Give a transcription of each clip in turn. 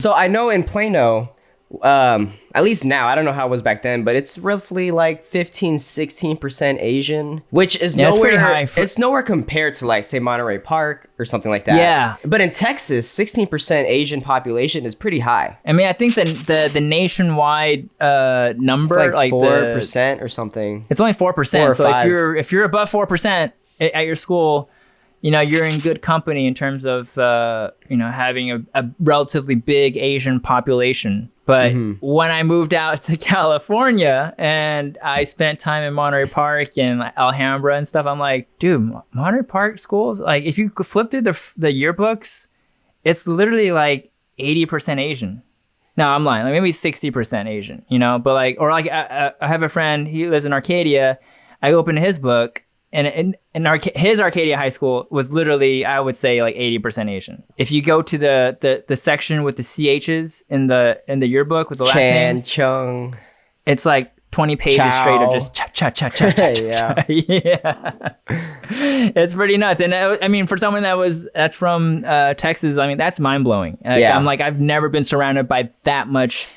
So I know in Plano, at least now, I don't know how it was back then, but it's roughly like 15-16% Asian, which is Yeah, it's nowhere pretty high it's nowhere compared to like say Monterey Park or something like that. Yeah. But in Texas, 16% Asian population is pretty high. I mean, I think the nationwide number, It's like like 4% or something. it's only 4%. 4 or So 5. if you're above 4% at your school, you know, you're in good company in terms of having a relatively big Asian population. But when I moved out to California and I spent time in Monterey Park and Alhambra and stuff, I'm like, dude, Monterey Park schools, like if you could flip through the yearbooks, it's literally like 80% Asian. No, I'm lying. Like maybe 60% Asian, you know, but like, or like I have a friend, he lives in Arcadia. I opened his book and his Arcadia High School was literally, I would say like 80% Asian. If you go to the section with the CHs in the yearbook with the last names, Chung. it's like 20 pages Chow. straight of just cha cha cha cha cha. Yeah. Yeah. It's pretty nuts. And I mean, for someone that's from Texas, I mean, that's mind blowing. Yeah. I'm like, I've never been surrounded by that much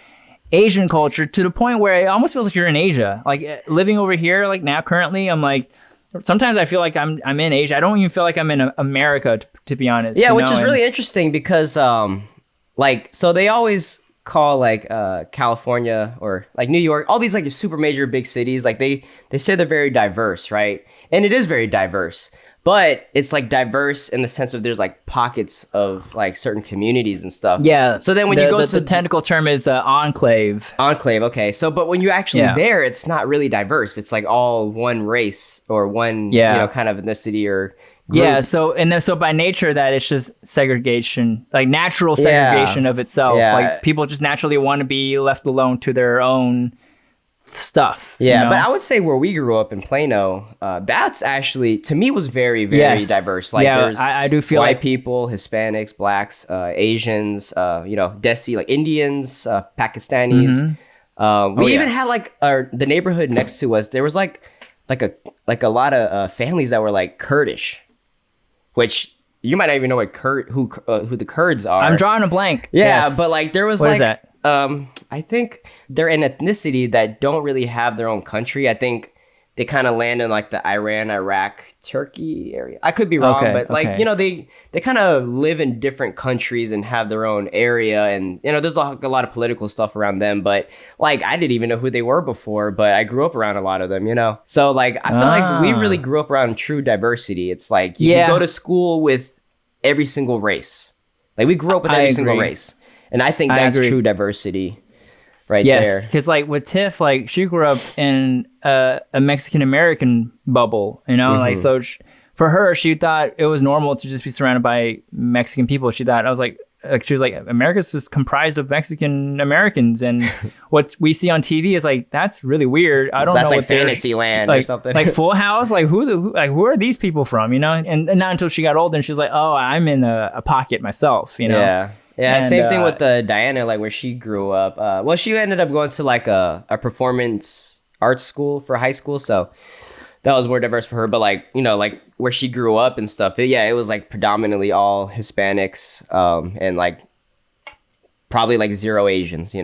Asian culture to the point where it almost feels like you're in Asia. Like living over here, like now currently, I'm like, sometimes I feel like I'm in Asia. I don't even feel like I'm in America, to be honest. Yeah, you which know? is really interesting because like so they always call like California or like New York, all these like super major big cities, like they say they're very diverse, right? And it is very diverse. But it's like diverse in the sense of there's like pockets of like certain communities and stuff. Yeah. So then when you go to the technical term is enclave. Enclave, okay. So but when you're actually Yeah. there, it's not really diverse. It's like all one race or one Yeah. kind of ethnicity or group. Yeah, so by nature that it's just segregation, like natural segregation of itself. Yeah. Like people just naturally want to be left alone to their own stuff. Yeah, you know? but I would say where we grew up in Plano, that's actually to me was very, very Yes. diverse. Like Yeah, there's I do feel white like people, Hispanics, blacks, Asians, Desi, like Indians, Pakistanis. We even had like the neighborhood next to us. There was like a lot of families that were like Kurdish, which you might not even know what who the Kurds are. I'm drawing a blank. Yeah, Yes. but like there was What like is that? I think they're an ethnicity that don't really have their own country. I think they kind of land in like the Iran, Iraq, Turkey area. I could be wrong, Okay, but like okay. they kind of live in different countries and have their own area, and there's like a lot of political stuff around them. But like I didn't even know who they were before, but I grew up around a lot of them. So like I feel like we really grew up around true diversity. It's like you can go to school with every single race. Like we grew up with I every single agree. race, and I think I that's agree. true diversity. Right Yes, there. because like with Tiff, like she grew up in a Mexican American bubble, like so for her, she thought it was normal to just be surrounded by Mexican people. She thought, she was like, America's just comprised of Mexican Americans, and what we see on TV is like, that's really weird. I don't That's know like what they're- fantasy land like, or something. like Full House, like who are these people from, and not until she got older and she's like, oh, I'm in a pocket myself, Yeah. And, Same thing with Diana, like where she grew up. Well, she ended up going to like a performance arts school for high school, so that was more diverse for her. But like, like where she grew up and stuff, it was like predominantly all Hispanics, and like probably like zero Asians,